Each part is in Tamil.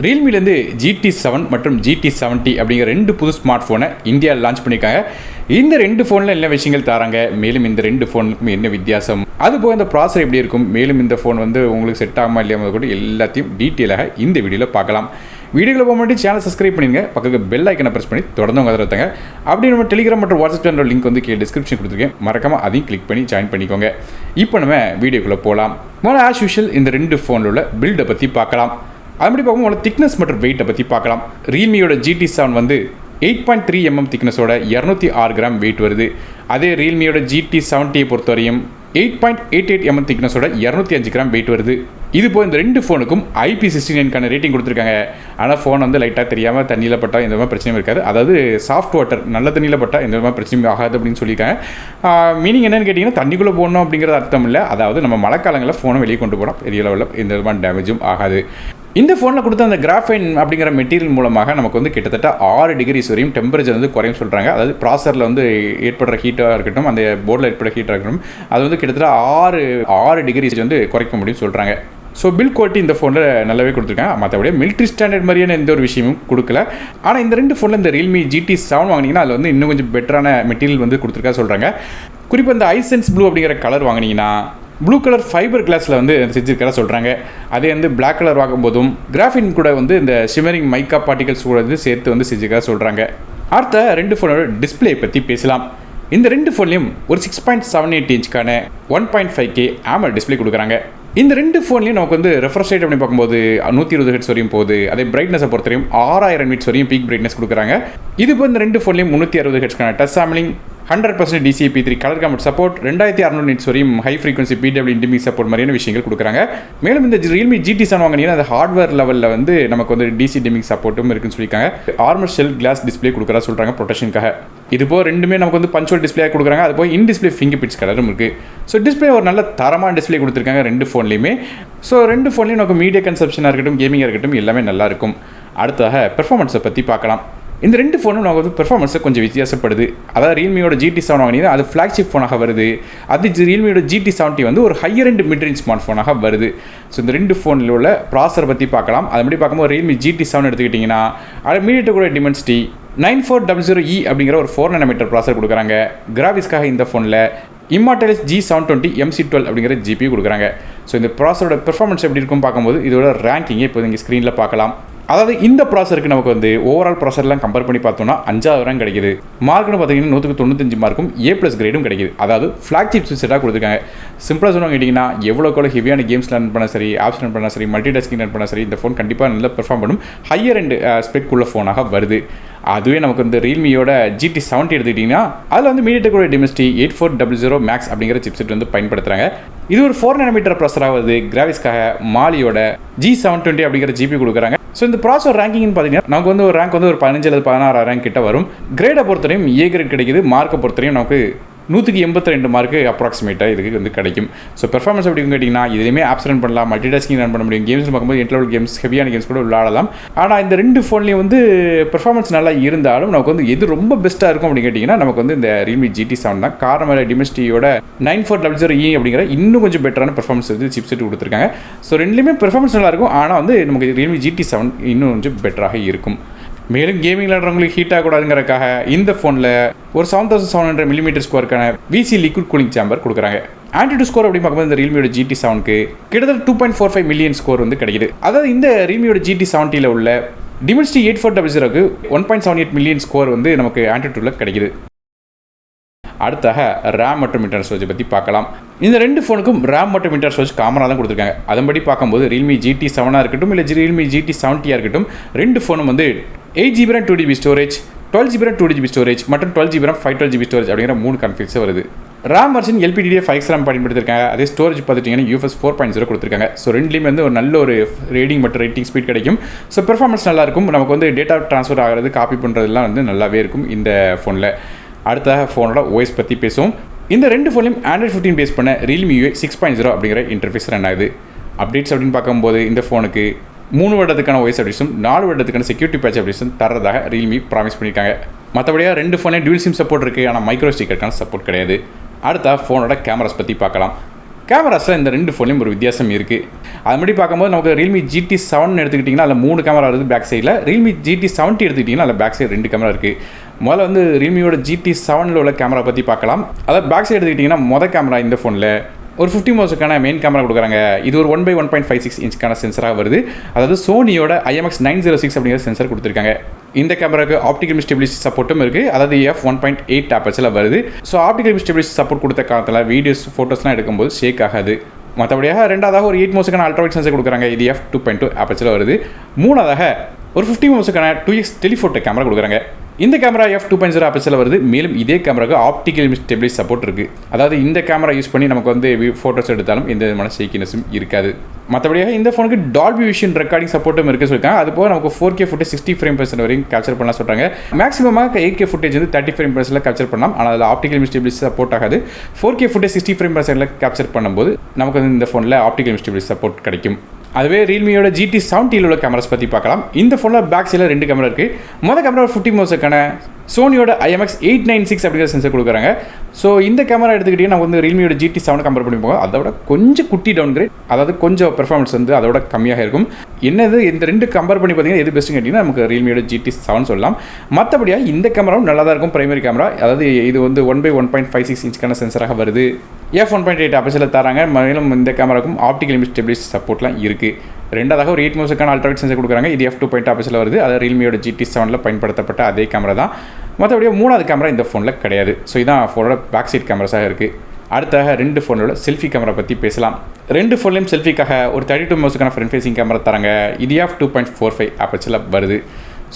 ரியல்மிலேருந்து GT7 மற்றும் GT70 அப்படிங்கிற ரெண்டு புது ஸ்மார்ட் ஃபோனை இந்தியாவில் லான்ச் பண்ணியிருக்காங்க. இந்த ரெண்டு ஃபோனில் என்ன விஷயங்கள் தராங்க, மேலும் இந்த ரெண்டு ஃபோனுக்கும் என்ன வித்தியாசம், அதுபோக இந்த ப்ராசர் எப்படி இருக்கும், மேலும் இந்த ஃபோன் வந்து உங்களுக்கு செட் ஆகுமா இல்லையா கூட எல்லாத்தையும் டீட்டெயிலாக இந்த வீடியோவில் பார்க்கலாம். வீடியோவில் போக மாட்டேன் சேனல் சப்ஸ்கிரைப் பண்ணிடுங்க, பக்கத்துக்கு பெல் ஐக்கனை ப்ரெஸ் பண்ணி தொடர்ந்து உங்க தரத்தாங்க. அப்படி நம்ம டெலிகிராம் மற்றும் வாட்ஸ்அப் சேனல் லிங்க் வந்து கீழே டிஸ்கிரிப்ஷன் கொடுத்துருக்கேன், மறக்காமல் அதையும் கிளிக் பண்ணி ஜாயின் பண்ணிக்கோங்க. இப்போ நம்ம வீடியோக்குள்ளே போகலாம். முதல்ல ஆஸ் யூஷுவல் இந்த ரெண்டு ஃபோனில் உள்ள பில்டை பற்றி பார்க்கலாம். அதுபடி பார்க்கும்போது திக்னஸ் மற்றும் வெயிட்டை பற்றி பார்க்கலாம். ரியல்மியோட GT7 வந்து 8.3 mm திக்னஸோட 206 கிராம் வெயிட் வருது. அதே ரியல்மியோட GT70 பொறுத்தவரையும் 8.88 mm திக்னஸோட 205 கிராம் வெயிட் வருது. இது போல் இந்த ரெண்டு ஃபோனுக்கும் IP69 ரேட்டிங் கொடுத்துருக்காங்க. ஆனால் ஃபோன் வந்து லைட்டாக தெரியாமல் தண்ணியில் பட்டால் எந்த மாதிரி பிரச்சனையும் இருக்காது. அதாவது சாஃப்ட் வாட்டர் நல்ல தண்ணியில் பட்டால் எந்த மாதிரி பிரச்சனையும் ஆகாது அப்படின்னு சொல்லியிருக்காங்க. மீனிங் என்னென்னு கேட்டிங்கன்னா தண்ணிக்குள்ளே போடணும் அப்படிங்கிறது அர்த்தம் இல்லை. அதாவது நம்ம மழைக்காலங்களில் ஃபோனை வெளியே கொண்டு போனால் பெரிய லெவலில் எந்த விதமான டேமேஜும் ஆகாது. இந்த ஃபோனில் கொடுத்த அந்த கிராஃபைன் அப்படிங்கிற மெட்டீரியல் மூலமாக நமக்கு வந்து கிட்டத்தட்ட 6 டிகிரிஸ் வரையும் டெம்பரேச்சர் வந்து குறையும் சொல்கிறாங்க. அதாவது ப்ராசரில் வந்து ஏற்படுற ஹீட்டாக இருக்கட்டும், அந்த போர்டில் ஏற்படுற ஹீட்டாக இருக்கட்டும், அது வந்து கிட்டத்தட்ட 6 டிகிரிஸ் வந்து குறைக்க முடியும்னு சொல்கிறாங்க. ஸோ பில் குவாலிட்டி இந்த ஃபோனில் நல்லாவே கொடுத்துருக்காங்க. மற்றபடி மிலிட்ரி ஸ்டாண்டர்ட் மாதிரியான எந்த ஒரு விஷயமும் கொடுக்கல. ஆனால் இந்த ரெண்டு ஃபோனில் இந்த ரியல்மி GT7 வாங்கினீங்கன்னா அதில் வந்து இன்னும் கொஞ்சம் பெட்டரான மெட்டீரியல் வந்து கொடுத்துருக்கா சொல்கிறாங்க. குறிப்பாக இந்த ஐசென்ஸ் ப்ளூ அப்படிங்கிற கலர் வாங்கினீங்கன்னா ப்ளூ கலர் ஃபைபர் கிளாஸில் வந்து செஞ்சுருக்கிறதா சொல்கிறாங்க. அதே வந்து பிளாக் கலர் வாங்கும்போதும் கிராஃபின் கூட வந்து இந்த ஷிமரிங் மைக்கா பார்ட்டிகல்ஸ் கூட வந்து சேர்த்து வந்து செஞ்சுக்கிறதா சொல்கிறாங்க. அடுத்த ரெண்டு ஃபோனோட டிஸ்பிளே பற்றி பேசலாம். இந்த ரெண்டு ஃபோன்லையும் ஒரு 6.78 இன்ச்சுக்கான 1.5K AMOLED டிஸ்பிளே கொடுக்குறாங்க. இந்த ரெண்டு ஃபோன்லையும் நமக்கு வந்து ரெஃப்ரெஷ் ரேட் அப்படின்னு பார்க்கும்போது 120 ஹெர்ட்ஸ் வரையும் போகுது. அதே பிரைட்னஸை பொறுத்தவரையும் 6000 நிட்ஸ் வரையும் பீக் பிரைட்னஸ் கொடுக்குறாங்க. இது இப்போ இந்த ரெண்டு ஃபோன்லையும் 360 ஹெர்ட்ஸ்க்கான touch sampling, 100% DCI-P3 colour gamut support, 2600 nits வரையும் ஹை ஃப்ரீக்வன்சி PWM இன்டிமிக் சப்போர்ட் மாதிரியான விஷயங்கள் கொடுக்குறாங்க. மேலும் இந்த ரியல்மி GT7 வாங்கினீங்கன்னா அந்த ஹார்ட்வேர் லெவலில் வந்து நமக்கு வந்து DC டிமிக் சப்போர்ட்டும் இருக்குன்னு சொல்லியிருக்காங்க. ஆர்மர் ஷெல் கிளாஸ் டிஸ்பிளே கொடுக்குறா சொல்கிறாங்க ப்ரொடெக்ஷனுக்காக. இது போக ரெண்டுமே நமக்கு வந்து பஞ்சுவல் டிஸ்பிளே கொடுக்குறாங்க. அது போய் இன் டிஸ்பிளே ஃபிங்கர் பிரிண்ட்ஸ் கலரும் இருக்குது. ஸோ டிஸ்பிளே ஒரு நல்ல தரமான டிஸ்பிளே கொடுத்துருக்காங்க ரெண்டு ஃபோன்லையுமே. ஸோ ரெண்டு ஃபோன்லையும் நமக்கு மீடியா கன்சப்ஷனாக இருக்கட்டும், கேமிங்காக இருக்கட்டும், எல்லாமே நல்லாயிருக்கும். அடுத்ததாக பெர்ஃபார்மன்ஸை பற்றி பார்க்கலாம். இந்த ரெண்டு ஃபோனும் நமக்கு வந்து பெர்ஃபார்மன்ஸை கொஞ்சம் வித்தியாசப்படுது. அதாவது ரியல்மியோட GT7 வாங்கினீங்கன்னா அது ஃப்ளாக்ஷிப் ஃபோனாக வருது. அது ரியல்மியோட GT70 வந்து ஒரு higher and mid range smart ஃபோனாக வருது. ஸோ இந்த ரெண்டு ஃபோனில் உள்ள ப்ராசரை பற்றி பார்க்கலாம். அதுபடி பார்க்கும்போது ரியல்மி GT7 எடுத்துக்கிட்டிங்கன்னா அது மீடியா கூட டிமென்சிட்டி 9400E அப்படிங்கிற ஒரு 4 nm ப்ராசர் கொடுக்குறாங்க. கிராஃபிக்ஸ்க்காக இந்த ஃபோனில் இம்மார்டலிஸ் G720 MC12 அப்படிங்கிற GPU கொடுக்குறாங்க. ஸோ இந்த ப்ராசரோட பெர்ஃபார்மன்ஸ் எப்படி இருக்கும் பார்க்கும்போது இதோட ரேங்கிங்கே இப்போ இங்கே ஸ்க்ரீனில் பார்க்கலாம். அதாவது இந்த ப்ராசருக்கு நமக்கு வந்து ஓவரால் ப்ராசர்லாம் கம்பேர் பண்ணி பார்த்தோம்னா 5வது ரேங்க் கிடைக்குது. மார்க்னு பார்த்தீங்கன்னா 195 மார்க்கும் A+ கிரேடும் கிடைக்குது. அதாவது ஃப்ளாக்ஷிப் செட்டாக கொடுத்துருக்காங்க. சிம்பிளாக சொன்னாங்க கேட்டிங்கன்னா எவ்வளோக்கு ஹெவியான கேம்ஸ் ரன் பண்ண சரி, ஆப்ஸ் ரன் பண்ண சரி, மல்டி டாஸ்கிங் ரன் பண்ண சரி, இந்த ஃபோன் கண்டிப்பாக நல்லா பெர்ஃபார்ம் பண்ணும். ஹையர் அண்ட் ஸ்பெக் உள்ள ஃபோனாக வருது. அதுவே நமக்கு வந்து ரியல்மியோட GT70 எடுத்துக்கிட்டிங்கன்னா அதில் வந்து மீடியா கூட டிமென்சிட்டி 8400 மேக்ஸ் அப்படிங்கிற சிப்செட் வந்து பயன்படுத்துகிறாங்க. இது ஒரு 4 nm ப்ராசராக வருது. கிராஃபிக்ஸ்க்காக மாலியோட G720 அப்படிங்கிற GPU கொடுக்குறாங்க. ஸோ இந்த ப்ராசர் ரேங்கிங்னு பார்த்தீங்கன்னா நமக்கு வந்து ஒரு ரேங்க் வந்து ஒரு 15 அல்லது 16 ரேங்க் கிட்ட வரும். கிரேடை பொறுத்தவரையும் A கிரேட் கிடைக்குது. மார்க்கை பொறுத்தவரையும் நமக்கு 182 மார்க்கு அப்ராக்சிமேட்டாக இதுக்கு வந்து கிடைக்கும். ஸோ பெர்ஃபார்மன்ஸ் அப்படின்னு கேட்டிங்கன்னா இதுலேயுமே ஆப்ஸ் ரன் பண்ணலாம், மல்டி டாஸ்கிங் ரன் பண்ண முடியும். கேம்ஸ் பார்க்கும்போது என்ட்ரோல் கேம்ஸ், ஹெவியான கேம்ஸ் கூட விளையாடலாம். ஆனால் இந்த ரெண்டு ஃபோன்லேயும் வந்து பெர்ஃபார்மன்ஸ் நல்லா இருந்தாலும் நமக்கு வந்து எது ரொம்ப பெஸ்ட்டாக இருக்கும் அப்படின்னு கேட்டிங்கன்னா நமக்கு வந்து இந்த ரியல்மி GT7 தான். காரணம் டிமென்சிட்டியோட 9400E அப்படிங்கிற இன்னும் கொஞ்சம் பெட்டரான பெர்ஃபார்மன்ஸ் வந்து சிப்செட் கொடுத்துருக்காங்க. ஸோ ரெண்டுலேயுமே பெர்ஃபார்மன்ஸ் நல்லாயிருக்கும். ஆனால் வந்து நமக்கு ரியல்மி GT7 இன்னும் கொஞ்சம் பெட்டராக இருக்கும். மேலும் கேமிங் விளையாடுறவங்களுக்கு ஹீட் ஆகக்கூடாதுங்கிறதுக்காக இந்த ஃபோனில் ஒரு 7700 mm ஸ்கோருக்கான VC liquid cooling chamber கொடுக்குறாங்க. ஆன்டிடியூட் ஸ்கோர் அப்படின்னு பார்க்கும்போது இந்த ரியல்மியோட GT7க்கு கிட்டத்தட்ட 2.45 மில்லியன் ஸ்கோர் வந்து கிடைக்குது. அதாவது இந்த ரியல்மியோட GT70 உள்ள டிமென்சிட்டி 8400க்கு 1.78 மில்லியன் ஸ்கோர் வந்து நமக்கு ஆன்டிடியூட்ல கிடைக்குது. அடுத்தாக ரேம் மற்றும் இன்டர்னல் ஸ்டோரேஜ் பற்றி பார்க்கலாம். இந்த ரெண்டு ஃபோனுக்கும் ரேம் மற்றும் இன்டர்னல் ஸ்டோரேஜ் காமனாக தான் கொடுத்துருக்காங்க. அதன்படி பார்க்கும்போது ரியல்மி GT7 இருக்கட்டும் இல்லை ரியல்மி GT70 இருக்கட்டும், ரெண்டு ஃபோனும் வந்து 8GB RAM 2GB storage, 12GB RAM 2GB storage மற்றும் 12GB RAM 512GB ஸ்டோரேஜ் அப்படிங்கிற 3 கான்ஃபிகரேஷன்ஸ் வருது. RAM version LPDDR5X RAM பயன்படுத்திருக்காங்க. அதே ஸ்டோரேஜ் பார்த்துட்டிங்கன்னா UFS 4.0 கொடுத்துருக்காங்க. ஸோ ரெண்டுலேயுமே வந்து ஒரு நல்ல ஒரு ரீடிங் மற்றும் ரைட்டிங் ஸ்பீட் கிடைக்கும். ஸோ பெர்ஃபார்மன்ஸ் நல்லாயிருக்கும். நமக்கு வந்து டேட்டா ட்ரான்ஸ்ஃபர் ஆகிறது, காப்பி பண்ணுறதுலாம் வந்து நல்லாவே இருக்கும் இந்த ஃபோனில். அடுத்ததாக ஃபோனோட OS பற்றி பேசுவோம். இந்த ரெண்டு ஃபோன்லையும் Android 15 பேஸ் பண்ண Realme UI 6.0 அப்படிங்கிற இன்டர்ஃபேஸ் ரன் ஆகுது. அப்டேட்ஸ் அப்படின்னு பார்க்கும்போது இந்த ஃபோனுக்கு 3 வருடத்துக்கான OS அப்டேட்ஸும் 4 வருடத்துக்கான செக்யூரிட்டி பேட்ச் அப்டேட்ஸும் தரதாக ரியல்மி ப்ராமிஸ் பண்ணியிருக்காங்க. மற்றபடியாக ரெண்டு ஃபோன்லேயும் டியூல் சிம் சப்போர்ட் இருக்குது. ஆனால் மைக்ரோ ஸ்டிக்கருக்கான சப்போர்ட் கிடையாது. அடுத்த ஃபோனோட கேமராஸ் பற்றி பார்க்கலாம். கேமராஸில் இந்த ரெண்டு ஃபோன்லையும் ஒரு வித்தியாசம் இருக்குது. அது மாதிரி பார்க்கும்போது நமக்கு Realme GT7 எடுத்துக்கிட்டிங்கன்னா அதில் 3 கேமரா இருக்குது பேக் சைடில். Realme GT70 எடுத்துக்கிட்டிங்கன்னா அதில் பேக் சைடு 2 கேமரா இருக்குது. முதல்ல வந்து Realmeயோட GT7 உள்ள கேமரா பற்றி பார்க்கலாம். அதாவது பேக் சைடு எடுத்துக்கிட்டிங்கன்னா மொதல் கேமரா இந்த ஃபோனில் ஒரு 50 மெகாபிக்சலுக்கான மெயின் கேமரா கொடுக்குறாங்க. இது ஒரு 1/1.56 இன்ச்சுக்கான சென்சராக வருது. அதாவது சோனியோட IMX906 அப்படிங்கிற சென்சர் கொடுத்துருக்காங்க. இந்த கேமராக்கு ஆப்டிகல் ஸ்டெபிலிட்டி சப்போர்ட்டும் இருக்குது. அதாவது f1.8 ஆப்பர்ச்சரில் வருது. ஸோ ஆப்டிகல் ஸ்டெபிலிட்டி சப்போர்ட் கொடுத்த காலத்தில் வீடியோஸ் ஃபோட்டோஸ்லாம் எடுக்கும்போது ஷேக் ஆகாது. மற்றபடியாக ரெண்டாவதாக ஒரு 8 மெகாபிக்சலுக்கான அல்ட்ராவைட் சென்சர் கொடுக்குறாங்க. இது f2.2 ஆப்பர்ச்சரில் வருது. மூணாவதாக ஒரு 50 மெகாபிக்சலுக்கான 2x டெலிஃபோட்டோ கேமரா கொடுக்குறாங்க. இந்த கேமரா f2.0 ஆப்பர்ச்சரில் வருது. மேலும் இதே கேமராக்கு ஆப்டிகல் ஸ்டெபிலிட்டி சப்போர்ட் இருக்குது. அதாவது இந்த கேமரா யூஸ் பண்ணி நமக்கு வந்து ஃபோட்டோஸ் எடுத்தாலும் எந்த விதமான ஷேக்கினஸும் இருக்காது. மற்றபடியாக இந்த ஃபோனுக்கு டால்பி விஷன் ரெக்கார்டிங் சப்போர்ட்டும் இருக்குது சொல்லியிருக்காங்க. அது போக நமக்கு 4K ஃபுட்டேஜ் 60 ஃப்ரேம்/s வரைக்கும் கேப்சர் பண்ணலாம் சொல்கிறாங்க. மேக்ஸிமமாக 8K ஃபுட்டேஜ் வந்து 30 ஃப்ரேம்/s கேப்சர் பண்ணலாம். ஆனால் அதில் ஆப்டிகல் ஸ்டெபிலிட்டி சப்போர்ட் ஆகாது. 4K ஃபுட்டேஜ் 60 ஃப்ரேம்/s கேப்சர் பண்ணும்போது நமக்கு வந்து இந்த ஃபோனில் ஆப்டிகல் ஸ்டெபிலிட்டி சப்போர்ட் கிடைக்கும். அதுவே Realmeயோட GT70 உள்ள கேமராஸ் பற்றி பார்க்கலாம். இந்த ஃபோனில் பேக் சைடில் 2 கேமரா இருக்குது. மொதல் கேமரா 50 மெகாபிக்சலுக்கான சோனியோட IMX896 அப்படிங்கிற சென்சர் கொடுக்குறாங்க. ஸோ இந்த கேமரா எடுத்துக்கிட்டிங்கன்னா நம்ம வந்து Realmeயோட GT7 கம்பேர் பண்ணி போகும். அதோட கொஞ்சம் குட்டி டவுன் கிரேட், அதாவது கொஞ்சம் பெர்ஃபார்மன்ஸ் வந்து அதோட கம்மியாக இருக்கும். என்னது இந்த ரெண்டு கம்பேர் பண்ணி பார்த்தீங்கன்னா எது பெஸ்ட்டுன்னு கேட்டிங்கன்னா நமக்கு Realmeயோட GT7 சொல்லலாம். மற்றபடியாக இந்த கேமராவும் நல்லா தான் இருக்கும். பிரைமரி கேமரா, அதாவது இது வந்து 1/1.56 இன்ச்சுக்கான சென்சராக வருது. f1.8 ஆப்பர்ச்சரில் தராங்க. மேலும் இந்த கேமராவுக்கும் ஆப்டிகல் ஸ்டெபிலிட்டி சப்போர்ட்லாம் இருக்குது. ரெண்டாவதாக ஒரு 8 மெகாபிக்சலுக்கான அல்ட்ராவைட் சென்சர் கொடுக்குறாங்க. இது f2.2 ஆப்பர்ச்சரில் வருது. அது Realmeயோட GT7 பயன்படுத்தப்பட்ட அதே கேமரா தான். மற்றபடியாக மூணாவது கேமரா இந்த ஃபோனில் கிடையாது. ஸோ இதான் ஃபோனோட பேக் சைட் கேமராஸாக இருக்குது. அடுத்தாக ரெண்டு ஃபோனோட செல்ஃபி கேமரா பற்றி பேசலாம். ரெண்டு ஃபோன்லையும் செல்ஃபிக்காக ஒரு 32 மெகாபிக்சலுக்கான ஃப்ரண்ட் ஃபேசிங் கேமரா தராங்க. இது f2.45 ஆப்பர்ச்சரில் வருது.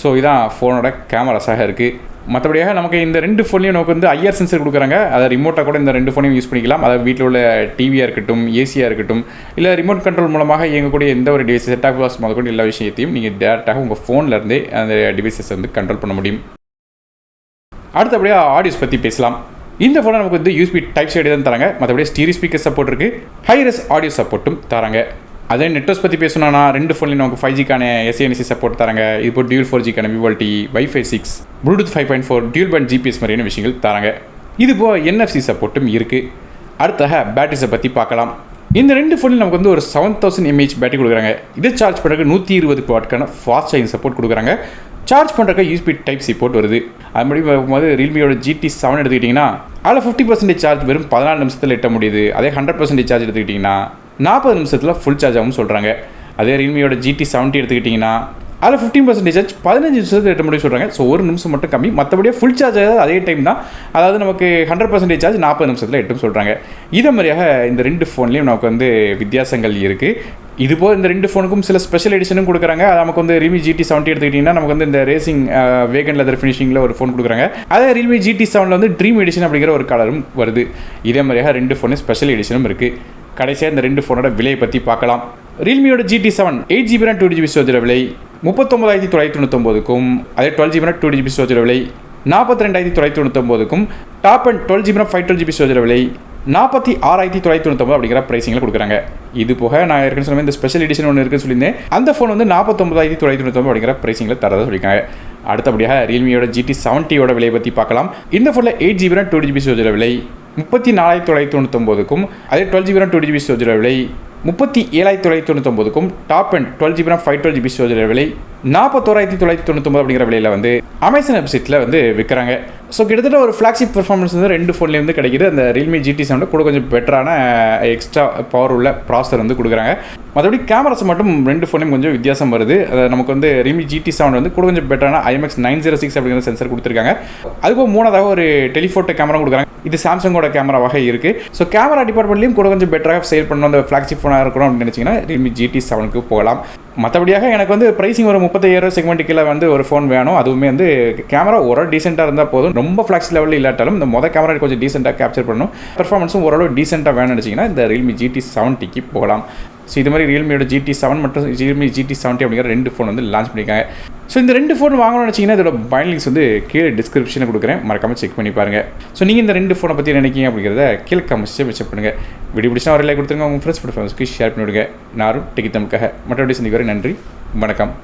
ஸோ இதான் ஃபோனோட கேமராஸாக இருக்குது. மற்றபடியாக நமக்கு இந்த ரெண்டு ஃபோன்லையும் நமக்கு வந்து IR சென்சர் கொடுக்குறாங்க. அதை ரிமோட்டாக கூட இந்த ரெண்டு ஃபோனையும் யூஸ் பண்ணிக்கலாம். அதாவது வீட்டில் உள்ள டிவியாக இருக்கட்டும், ஏசியாக இருக்கட்டும், இல்லை ரிமோட் கண்ட்ரோல் மூலமாக இயங்கக்கூடிய எந்த ஒரு டிவைஸ், செட் ஆஃப் பாக்ஸ் முதற்கொண்டு எல்லா விஷயத்தையும் நீங்கள் டேரெக்டாக உங்கள் ஃபோன்லேருந்தே அந்த டிவைஸஸ் வந்து கண்ட்ரோல் பண்ண முடியும். அடுத்தபடியாக ஆடியோஸ் பற்றி பேசலாம். இந்த ஃபோனை நமக்கு வந்து USB டைப் சைடு தான் தராங்க. மற்றபடி ஸ்டீரியோ ஸ்பீக்கர் சப்போர்ட் இருக்குது. ஹைரஸ் ஆடியோ சப்போர்ட்டும் தராங்க. அதே நெட்வொர்க்ஸ் பற்றி பேசணும்னா ரெண்டு ஃபோன்லையும் நமக்கு 5Gக்கான SANC சப்போர்ட் தராங்க. இப்போ டியூல் 4Gக்கான VoLTE, Wi-Fi 6, Bluetooth 5.4, dual band GPS மாதிரியான விஷயங்கள் தராங்க. இது போக NFC சப்போர்ட்டும் இருக்குது. அடுத்ததாக பேட்டரிஸை பற்றி பார்க்கலாம். இந்த ரெண்டு ஃபோனில் நமக்கு வந்து ஒரு 7000 mAh பேட்டரி கொடுக்குறாங்க. இதை சார்ஜ் பண்ணுறதுக்கு 120 வாட்க்கான ஃபாஸ்ட் சார்ஜிங் சப்போர்ட் கொடுக்குறாங்க. சார்ஜ் பண்ணுறதுக்கு USB டைப் சி போர்ட் வருது. அது மாதிரி பார்க்கும்போது Realmeயோட GT7 எடுத்துக்கிட்டிங்கன்னா அதில் 50% சார்ஜ் வெறும் 14 நிமிஷத்தில் எட்ட முடியுது. அதே 100% சார்ஜ் எடுத்துக்கிட்டிங்கன்னா 40 நிமிஷத்தில் ஃபுல் சார்ஜ் ஆகும் சொல்கிறாங்க. அதே Realmeயோட GT70 எடுத்துக்கிட்டிங்கன்னா அதில் 15% சார்ஜ் 15 நிமிஷத்தில் எட்ட முடியும் சொல்கிறாங்க. ஸோ ஒரு நிமிஷம் மட்டும் கம்மி. மற்றபடியாக ஃபுல் சார்ஜ் அதே டைம் தான். அதாவது நமக்கு 100% சார்ஜ் 40 நிமிஷத்தில் எட்டும் சொல்கிறாங்க. இதே மாதிரியாக இந்த ரெண்டு ஃபோன்லேயும் நமக்கு வந்து வித்தியாசங்கள் இருக்குது. இதுபோல் இந்த ரெண்டு ஃபோனுக்கும் சில ஸ்பெஷல் எடிஷனும் கொடுக்குறாங்க. அது நமக்கு வந்து Realme GT70 எடுத்துக்கிட்டிங்கன்னா நமக்கு வந்து இந்த ரேசிங் வேகன் லெதர் ஃபினிஷிங்கில் ஒரு ஃபோன் கொடுக்குறாங்க. அதே Realme GT7 வந்து ட்ரீம் எடிஷன் அப்படிங்கிற ஒரு கலரும் வருது. இதே மாதிரியாக ரெண்டு ஃபோனு ஸ்பெஷல் எடிஷனும் இருக்குது. கடைசியாக இந்த ரெண்டு ஃபோனோட விலையை பற்றி பார்க்கலாம். Realmeயோட GT7 8GB RAM 2GB storage விலை 39,999க்கும், அதே 12GB RAM 2GB ஸ்டோரேஜ் விலை 42,999க்கும், top end 12GB RAM 512GB storage விலை 46,999 அப்படிங்கிற பிரைசிங்கில் கொடுக்குறாங்க. இது போக நான் ஏற்கனவே சொன்ன இந்த ஸ்பெஷல் எடிஷன் ஒன்று இருக்குன்னு சொல்லியிருந்தேன். அந்த ஃபோன் வந்து 49,999 அப்படிங்கிற பிரைசிங்கில் தரதாக சொல்லியிருக்காங்க. அடுத்தபடியாக Realmeயோட GT70 விலையை பற்றி பார்க்கலாம். இந்த ஃபோனில் 8GB RAM 2GB ஸ்டோரேஜ் விலை 34,999க்கும், அதே 12GB RAM 2GB ஸ்டோரேஜ் விலை 37,999க்கும், top end 12GB RAM 512GB storage விலை 41,999 அப்படிங்கிற விலையில் வந்து அமேசான் வெப்சைட்டில் வந்து விற்கிறாங்க. ஸோ கிட்டத்தட்ட ஒரு ஃப்ளாக்ஷிப் பெர்ஃபார்மன்ஸ் வந்து ரெண்டு ஃபோன்லேயும் வந்து கிடைக்கிது. அந்த Realme GT7 கூட கொஞ்சம் பெட்டரான எக்ஸ்ட்ரா பவர் உள்ள ப்ராசஸர் வந்து கொடுக்குறாங்க. மற்றபடி கேமராஸ் மட்டும் ரெண்டு ஃபோன்லையும் கொஞ்சம் வித்தியாசம் வருது. நமக்கு வந்து Realme GT7 வந்து கூட கொஞ்சம் பெட்டரான IMX906 அப்படிங்கிற சென்சர் கொடுத்துருக்காங்க. அதுபோல் மூணாவதாக ஒரு டெலிஃபோட்டோ கேமரா கொடுக்குறாங்க. இது சாம்சங்கோட கேமராவாக இருக்குது. ஸோ கேமரா டிபார்ட்மெண்ட்லையும் கூட கொஞ்சம் பெட்டராக சேல் பண்ணணும், அந்த ஃப்ளாக்ஷிப் ஃபோனாக இருக்கணும் அப்படின்னு நினச்சிங்கன்னா Realme GT7க்கு போகலாம். மற்றபடியாக எனக்கு வந்து ப்ரைஸிங் ஒரு 30,000 செக்மெண்ட் கீழே வந்து ஒரு ஃபோன் வேணும். அதுவுமே வந்து கேமரா ஓரளவு டீசெண்டாக இருந்தால் போதும். ரொம்ப ஃப்ளாக்ஸ் லெவலில் இல்லாட்டாலும் இந்த மொதல் கேமரா கொஞ்சம் டீசெண்டாக கேப்சர் பண்ணணும். பெர்ஃபார்மன்ஸும் ஓரளவு டீசெண்டாக வேணும்னு நினச்சிங்கன்னா இந்த Realme GT70க்கு போகலாம். ஸோ இது மாதிரி Realmeயோட GT7 மற்றும் Realme GT70 அப்படிங்கிற ரெண்டு ஃபோன் வந்து லான்ச் பண்ணியிருக்காங்க. ஸோ இந்த ரெண்டு ஃபோன் வாங்கணும்னு நினச்சிங்கன்னா இதோட பை லிங்க்ஸ் வந்து கீழே டிஸ்கிரிப்ஷனில் கொடுக்குறேன், மறக்காமல் செக் பண்ணி பாருங்கள். ஸோ நீங்கள் இந்த ரெண்டு ஃபோனை பற்றி நினைக்கிங்க அப்படிங்கிறத கீழே கமெண்ட்ஸே வச்சு பண்ணுங்கள். வீடியோ பிடிச்சா ஒரு லைக் கொடுத்துருங்க, உங்கள் ஃப்ரெண்ட்ஸ்க்கு ஷேர் பண்ணிவிடுங்க. நானும் டெக்கி தமிழுக்காக மற்றபடி சந்திக்க வரை நன்றி, வணக்கம்.